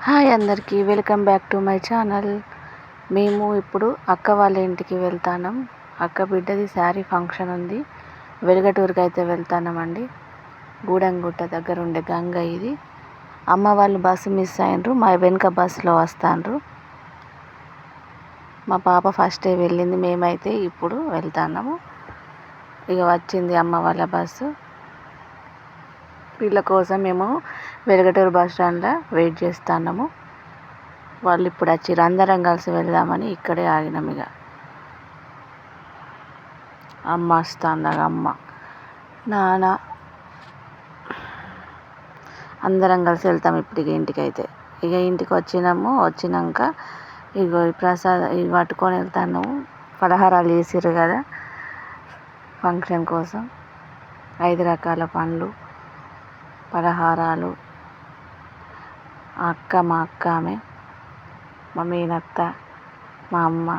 Hi అందరికీ, welcome back to my channel. మేము ఇప్పుడు అక్క వాళ్ళ ఇంటికి వెళ్తాం. అక్క బిడ్డది శారీ ఫంక్షన్ ఉంది. వెలుగటూరుకి అయితే వెళ్తామండి. గూడెంగుట్ట దగ్గర ఉండే గంగ ఇది. అమ్మ వాళ్ళు బస్సు మిస్ అయినరు, మా వెనుక బస్సులో వస్తాండ్రు. మా పాప ఫస్టే వెళ్ళింది, మేమైతే ఇప్పుడు వెళ్తున్నాము. ఇక వచ్చింది అమ్మ వాళ్ళ బస్సు. వీళ్ళ కోసం మేము వెలుగటూరు బస్ స్టాండ్లో వెయిట్ చేస్తున్నాము. వాళ్ళు ఇప్పుడు వచ్చి అందరం కలిసి వెళ్దామని ఇక్కడే ఆగినాం. ఇక అమ్మ వస్తాండగా, అమ్మ నాన్న అందరం కలిసి వెళ్తాం ఇప్పుడు ఇంటికి. అయితే ఇక ఇంటికి వచ్చినాక ఇగో ప్రసాదం ఇవి పట్టుకొని వెళ్తాను. పలహారాలు చేసిర్రు కదా ఫంక్షన్ కోసం, 5 రకాల పండ్లు, పలహారాలు. మా అక్క ఆమె, మా మేనత్త, మా అమ్మ,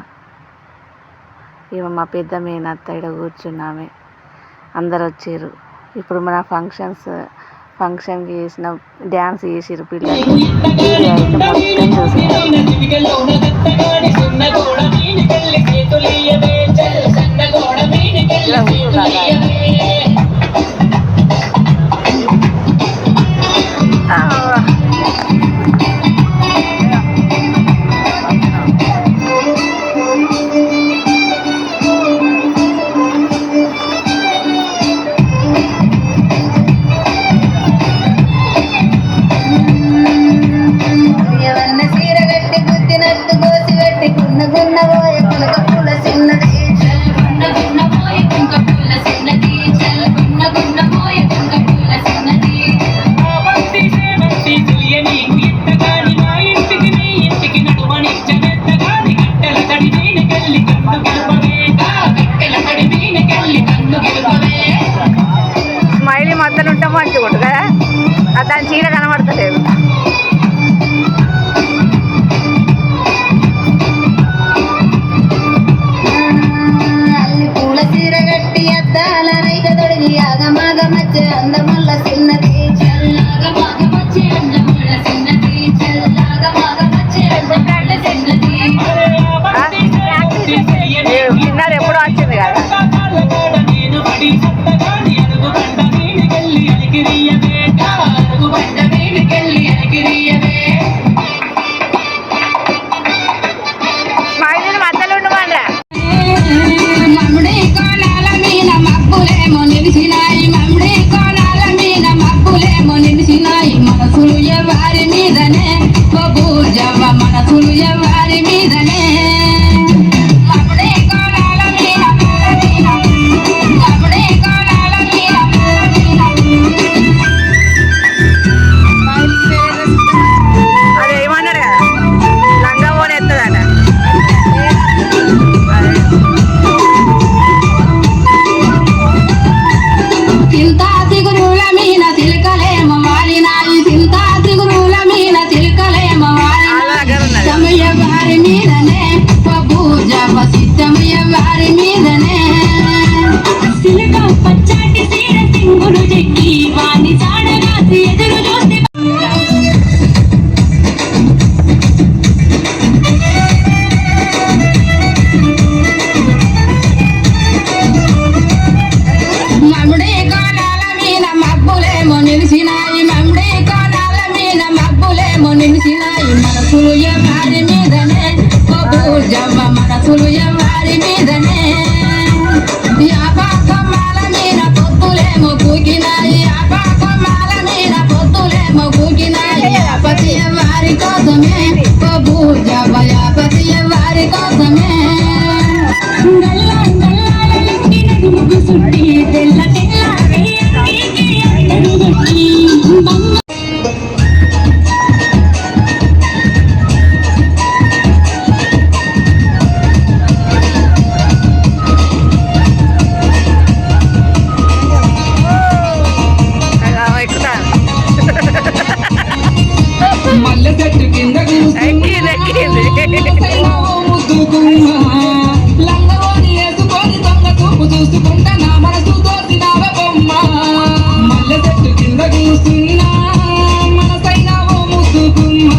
ఇవ మా పెద్ద మేనత్త ఇక్కడ కూర్చున్నామే, అందరు వచ్చారు. ఇప్పుడు మన ఫంక్షన్కి చేసిన డ్యాన్స్ చేసిర్రు పిల్లలు. అయితే మొత్తం చూసారు. స్మైలీ మధ్యలో ఉంటాం మంచిగా ఉంటుంది కదా, దాని చీర కనబడతలేదు. పూల చీర కట్టి అద్దాల రైక తొడిగి ఆగమాగమచ్చే అందమల్ల చిన్నది చల్లగమాగమచ్చే అందమల్ల చిన్నది చల్లగమాగమచ్చే అందమల్ల చిన్నది. చిన్నది ఎప్పుడో వచ్చింది కదా. స్మైలీని మధ్యలో ఉండమనరా. మమ్ముడి కోణాల మీద మబ్బులేమో నిలిచినాయి, మమ్ముడి కోణాల మీద మబ్బులేమో నిలిచినాయి, మనసులు ఎవరి మీదనే బూజవ్వ, మనసులు ఎవరి మీదనే. మమ్ముడి కోణాల మీద మమ్ముడి కోణాల మీద అదేమన్నాడు కదా, లంగా పోని ఎత్తదట. చింతా తిగురుల మీద చిలుకలేమో వాలినాయి, చింతా తిగురుల మీద చిలుకలేమో వాలినాయి, సమయ వారి మీదనే బూజవ్వ, సిద్ధమయ్య వారి మీదనే. సిలుక పచ్చటి సీర సింగులు చెక్కి వాణి చాడగాసి ఎదురు చూస్తే మమ్ముడి కోణాల మీద మబ్బులేమో నిలిచినాయి, మమ్ముడి కోణాల మీద మబ్బులేమో నిలిచినాయి, మనసులు ఎవరి మీదనే బూజవ్వ, మనసులు ఎవరి మీదనే. యాపాకమ్మాల మీద పొత్తులేమో కూకినాయి, యాపాకమ్మాల మీద పొత్తులేమో కూకినాయి, యాపతి వారి కోసమే బూజవ్వ, యాపతి వారి కోసమే. సుట్టి తెల్ల తెల్ల మల్లె చెట్టు కింద లంగోని వేసుకొని దొంగ చూపు చూసుకుంటా నా మనసు తోసినావ బొమ్మ. మల్లె చెట్టు కింద కూసున్నా మనసైనా ఓ ముద్దు గుమ్మ.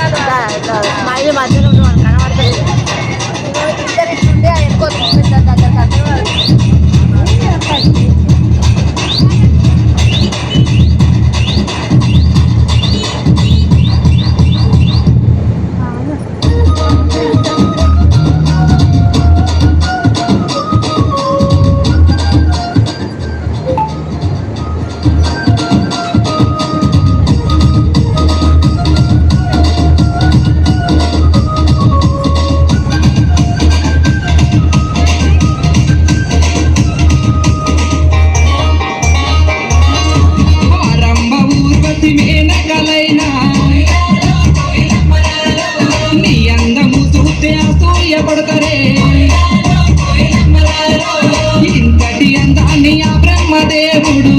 ఇది మధ్యలో కనబడతలేదు. ఇద్దరు ఇట్లుంటే ఎక్కువ ఇంతటి అందాన్ని ఆ బ్రహ్మదేవుడు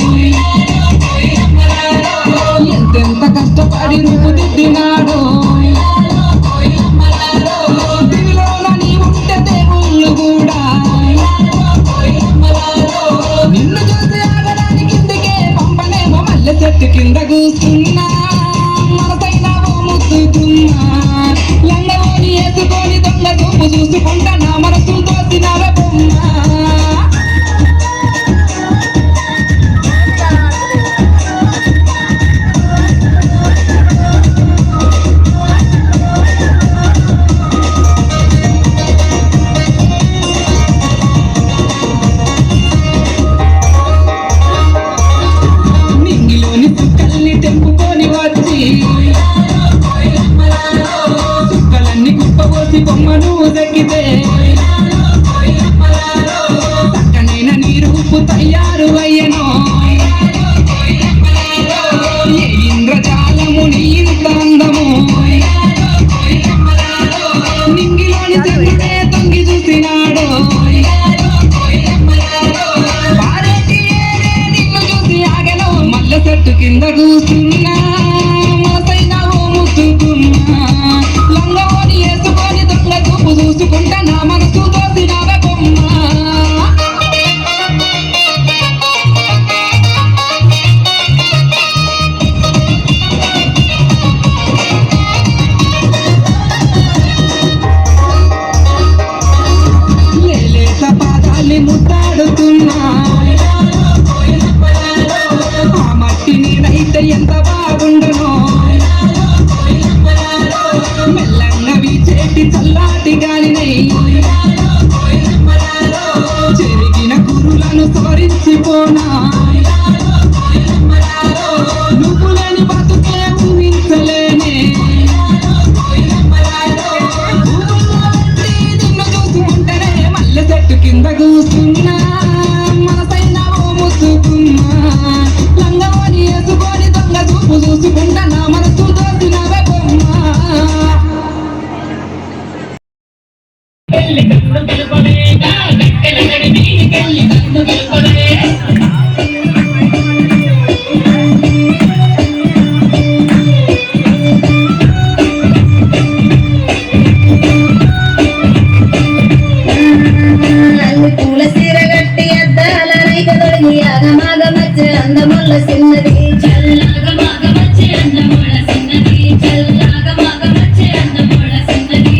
ఎంతెంత కష్టపడి రూపుదిద్దినాడో. దివిలోన నీ ఉంటే దేవుళ్ళు కూడా నిన్ను చూసి ఆగడానికి ఇందుకే పంపనేమో మల్లె చెట్టు కింద కూస్తున్నా మనసైనా ముద్దుతున్నా లంగవోని వేసుకొని దొంగ చూపు చూసుకుంటా నా మనసు దోసినావే బొమ్మ. నింగిలోని చుక్కల్ని తెంపుకొని వచ్చి చుక్కలన్నీ కుప్పబోసి బొమ్మను దక్కితే చక్కనైన నీ రూపు తయారు అయ్యనో. ఏ ఇంద్రజాలము నీ ఇంత అందము నింగిలోని చంద్రుడే తొంగి చూసినాడు. వారేటి ఏరే నిన్ను చూసి ఆగను మల్లె చెట్టు కింద కూస్తున్నా మనసైనా ఓ ముద్దుకున్నా లంగవోని వేసుకొని దొంగ చూపు చూసుకుంటా నా మనసు దోసినావే బొమ్మ. లేలేత పాదాల్ని ముద్దాడుతున్నా ఆ మట్టి నీడైతే ఎంత బాగుండునో. మెల్లంగా వీచేటి చల్లాటి గాలినై చెరిగిన కురులను సవరించిపోనా. నువ్వు లేని బతుకే ఊహించలేనే. నిన్ను చూసుకుంటేనే మల్లె చెట్టు కింద కూస్తున్నా మనసైనా ఓ ముసుకున్నా లంగవోని వేసుకొని దొంగ చూపు చూసుకుంటా నా మనసు దోసినావే బొమ్మ. పూల సీర గట్టి అద్దాల రైక తొడిగి ఆగమాగమచ్చే అందముల్ల సిన్నది చల్లాగమాగమచ్చే అందముల్ల సిన్నది చల్లాగమాగమచ్చే అందముల్ల సిన్నది.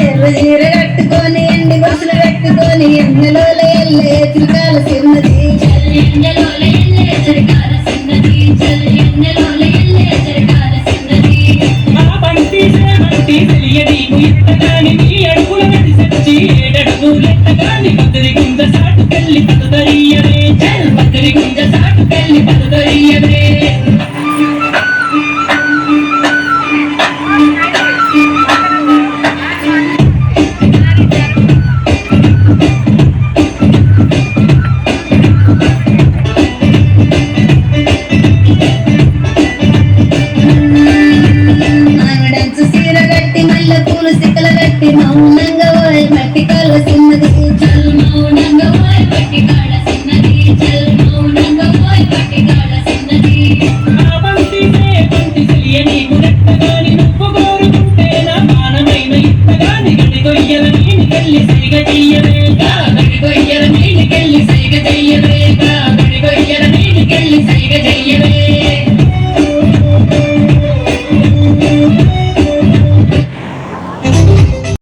ఎర్ర చీర కట్టుకొని ఎండి బస్సులు పెట్టుకొని ఎండలోల ఎల్లే చిరకాల సిన్నది ఎండలోల ఎల్లే చిరకాల సిన్నది ఎండలోల ఎల్లే చిరకాల సిన్నది. సాటుకెళ్ళి పదుదరియవే